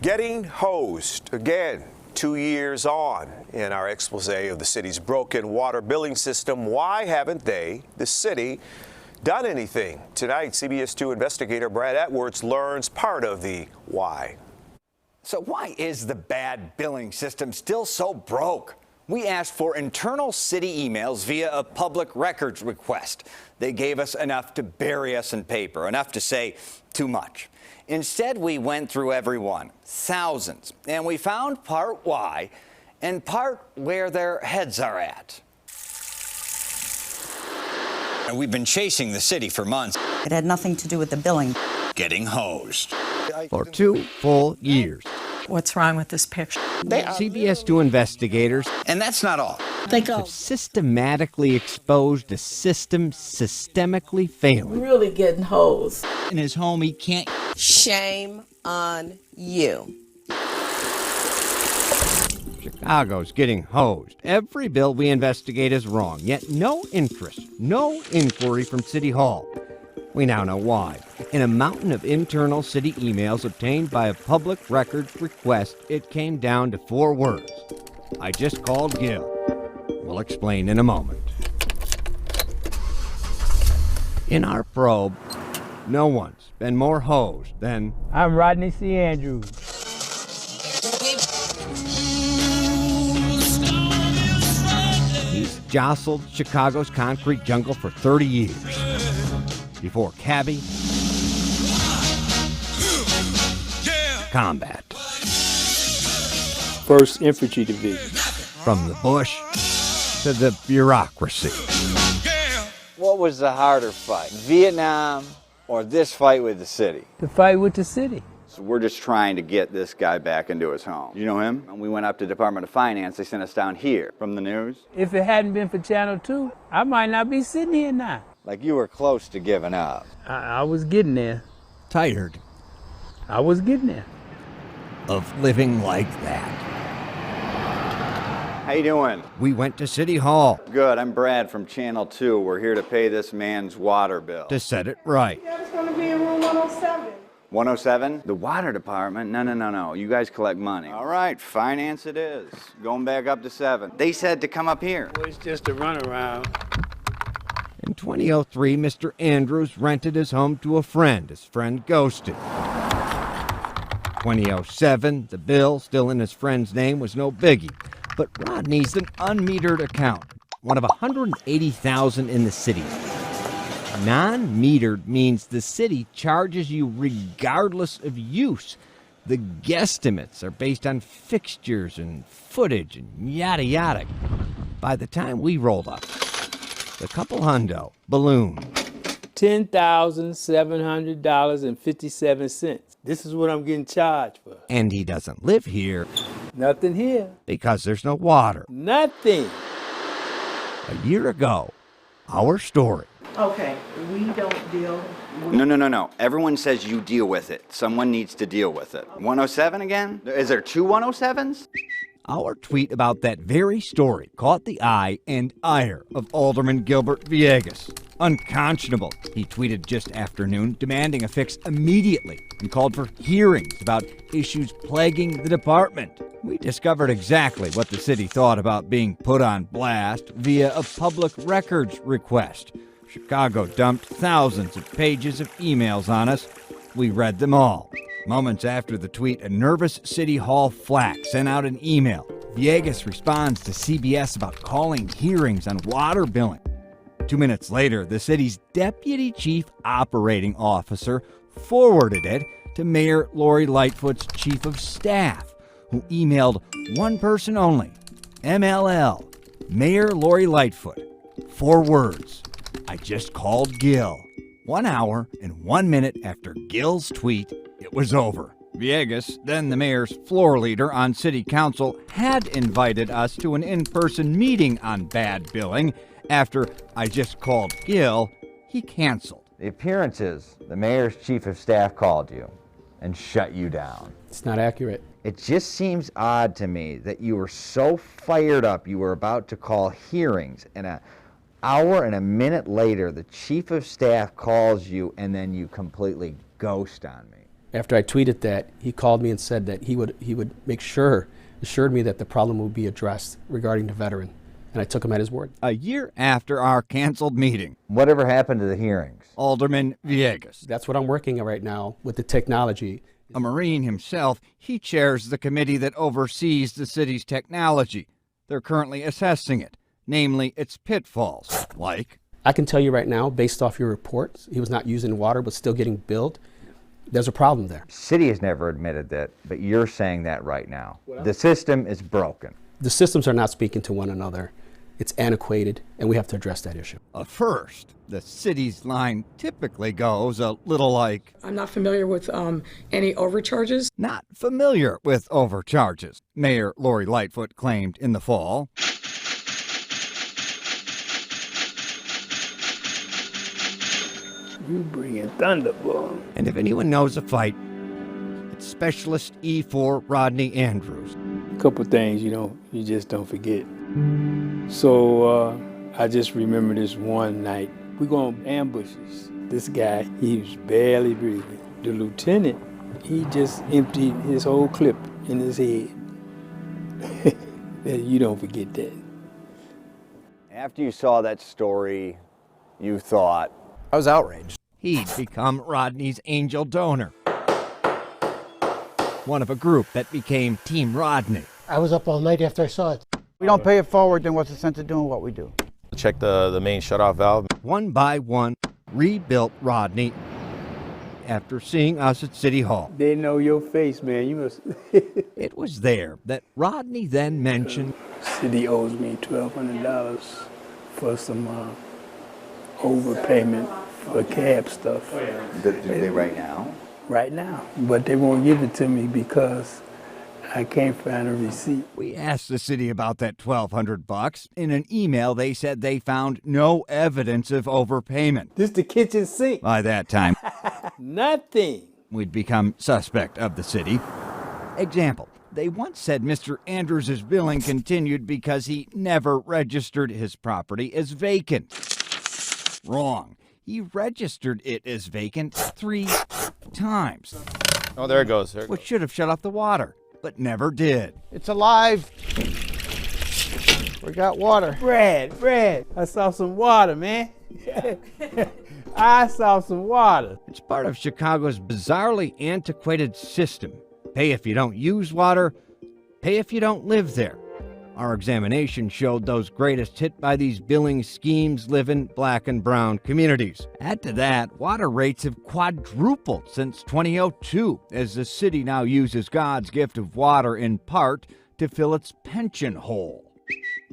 Getting hosed again. 2 years on in our expose of the city's broken water billing system. Why haven't they, the city, done anything? Tonight, CBS 2 investigator Brad Edwards learns part of the why. So why is the bad billing system still so broke? We asked for internal city emails via a public records request. They gave us enough to bury us in paper, enough to say too much. Instead, we went through every one, thousands, and we found part why and part where their heads are at. And we've been chasing the city for months. It had nothing to do with the billing. Getting hosed. For 2 full years. What's wrong with this picture? CBS 2 investigators. And that's not all. Have systematically exposed a system systemically failing. Really getting hosed. In his home, he can't. Shame on you. Chicago's getting hosed. Every bill we investigate is wrong, yet no interest, no inquiry from City Hall. We now know why. In a mountain of internal city emails obtained by a public records request, it came down to 4 words. I just called Gil. We'll explain in a moment. In our probe, no one's been more hosed than... I'm Rodney C. Andrews. He's jostled Chicago's concrete jungle for 30 years. Before cabbie, combat. 1st Infantry Division. From the bush to the bureaucracy. What was the harder fight, Vietnam or this fight with the city? The fight with the city. So we're just trying to get this guy back into his home. You know him? And we went up to Department of Finance. They sent us down here from the news. If it hadn't been for Channel 2, I might not be sitting here now. Like you were close to giving up. I was getting there. Tired I was getting there. of living like that. How you doing? We went to City Hall Good. I'm Brad from Channel 2. We're here to pay this man's water bill. to set it right. Yeah, it's going to be in room 107. 107? The water department? No. You guys collect money. All right, finance it is. Going back up to 7. They said to come up here. Well, it's just a runaround. In 2003, Mr. Andrews rented his home to a friend. His friend ghosted. 2007, the bill, still in his friend's name, was no biggie. But Rodney's an unmetered account, one of 180,000 in the city. Non-metered means the city charges you regardless of use. The guesstimates are based on fixtures and footage and yada yada. By the time we rolled up, the couple hundo ballooned. $10,700.57. This is what I'm getting charged for. And he doesn't live here Nothing here. because there's no water. Nothing. A year ago, our story. Okay, we don't deal with... No. Everyone says you deal with it. Someone needs to deal with it. 107 again? Is there 2 107s? Our tweet about that very story caught the eye and ire of Alderman Gilbert Villegas. Unconscionable, he tweeted just after noon, demanding a fix immediately and called for hearings about issues plaguing the department. We discovered exactly what the city thought about being put on blast via a public records request. Chicago dumped thousands of pages of emails on us. We read them all. Moments after the tweet, a nervous City Hall flack sent out an email. Villegas responds to CBS about calling hearings on water billing. 2 minutes later, the city's deputy chief operating officer forwarded it to Mayor Lori Lightfoot's chief of staff, who emailed one person only, MLL, Mayor Lori Lightfoot. 4 words. I just called Gil. 1 hour and 1 minute after Gil's tweet, it was over. Villegas, then the mayor's floor leader on city council, had invited us to an in-person meeting on bad billing. After I just called Gil, he canceled. The appearance is the mayor's chief of staff called you and shut you down. It's not accurate. It just seems odd to me that you were so fired up you were about to call hearings, and an hour and a minute later the chief of staff calls you and then you completely ghost on me. After I tweeted that, he called me and said that he would make sure, assured me that the problem would be addressed regarding the veteran. And I took him at his word. A year after our canceled meeting, Whatever happened to the hearings? Alderman Villegas, That's what I'm working on right now with the technology. a Marine himself, he chairs the committee that oversees the city's technology. They're currently assessing it, namely its pitfalls, like I can tell you right now, based off your reports, he was not using water but still getting billed. There's a problem there. City has never admitted that, but you're saying that right now. The system is broken. The systems are not speaking to one another. It's antiquated, and we have to address that issue. first. The city's line typically goes a little like, I'm not familiar with any overcharges. not familiar with overcharges, Mayor Lori Lightfoot claimed in the fall. You bringing thunder, boy. And if anyone knows a fight, it's Specialist E4 Rodney Andrews. Couple things, you just don't forget. So I just remember this one night. We go on ambushes. This guy, he was barely breathing. The lieutenant, he just emptied his whole clip in his head. You don't forget that. After you saw that story, you thought, I was outraged. He'd become Rodney's angel donor, one of a group that became Team Rodney. I was up all night after I saw it. We don't pay it forward, then what's the sense of doing what we do? Check the main shutoff valve. One by one, rebuilt Rodney after seeing us at City Hall. They know your face, man. You must. It was there that Rodney then mentioned, City owes me $1,200 for some overpayment for cab stuff. Do they right now? Right now. But they won't give it to me because I can't find a receipt. we asked the city about that $1,200. In an email, they said they found no evidence of overpayment. This the kitchen sink. By that time, Nothing. we'd become suspect of the city. Example, they once said Mr. Andrews' billing continued because he never registered his property as vacant. Wrong. He registered it as vacant 3 times, Oh, there it goes. which should have shut off the water, but never did. It's alive. We got water. Brad, I saw some water, man. I saw some water. It's part of Chicago's bizarrely antiquated system. Pay if you don't use water, pay if you don't live there. Our examination showed those greatest hit by these billing schemes live in black and brown communities. Add to that, water rates have quadrupled since 2002, as the city now uses God's gift of water in part to fill its pension hole.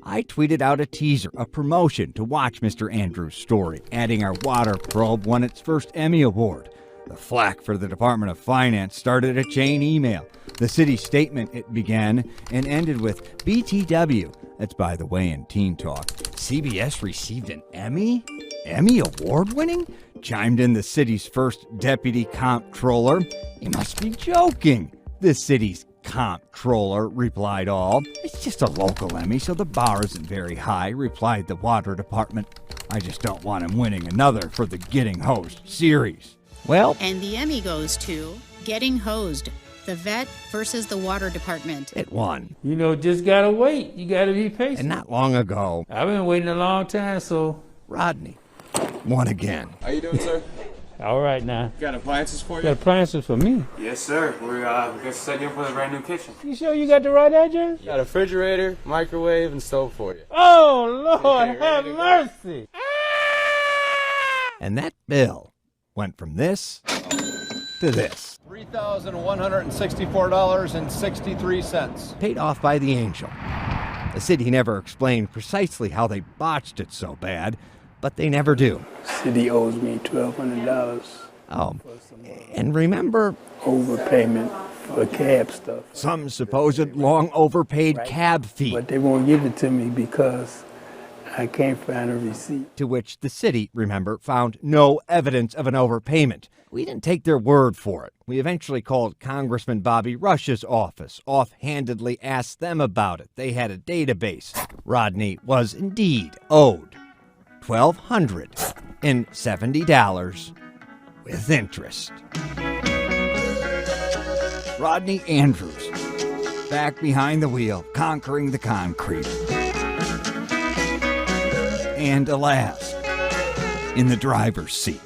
I tweeted out a teaser, a promotion to watch Mr. Andrews' story, adding our water probe won its first Emmy Award. The flack for the Department of Finance started a chain email. The city's statement, it began and ended with BTW. That's, by the way, in Teen Talk. CBS received an Emmy? Emmy Award winning? Chimed in the city's first deputy comptroller. You must be joking. The city's comptroller, replied all. It's just a local Emmy, so the bar isn't very high, replied the water department. I just don't want him winning another for the Getting Hosed series. Well, and the Emmy goes to Getting Hosed, the vet versus the water department. it won. Just gotta wait. You gotta be patient. And not long ago, I've been waiting a long time, so. Rodney won again. How you doing, sir? All right now. Got appliances for You got appliances for me. Yes, sir. We're gonna set you up with a brand new kitchen. You sure you got the right address? Got a refrigerator, microwave, and stove for you. Oh, Lord, have mercy. And that bill went from this to this. $3,164.63. Paid off by the angel. The city never explained precisely how they botched it so bad, but they never do. City owes me $1,200 Oh, and remember, overpayment for cab stuff. some supposed long overpaid cab fee, But they won't give it to me because I can't find a receipt. to which the city, remember, found no evidence of an overpayment. We didn't take their word for it. We eventually called Congressman Bobby Rush's office, offhandedly asked them about it. They had a database. Rodney was indeed owed $1,270 with interest. Rodney Andrews, back behind the wheel, conquering the concrete. And alas, in the driver's seat.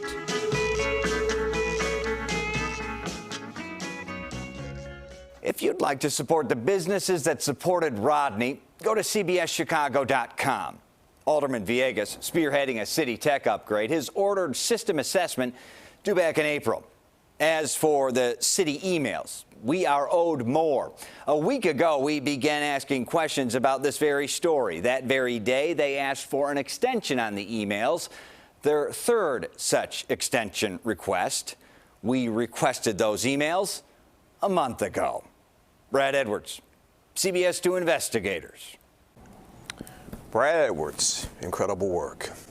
If you'd like to support the businesses that supported Rodney, go to cbschicago.com. Alderman Villegas spearheading a city tech upgrade, his ordered system assessment due back in April. As for the city emails, we are owed more. A week ago, we began asking questions about this very story. That very day, they asked for an extension on the emails, their third such extension request. We requested those emails a month ago. Brad Edwards, CBS 2 Investigators. Brad Edwards, incredible work.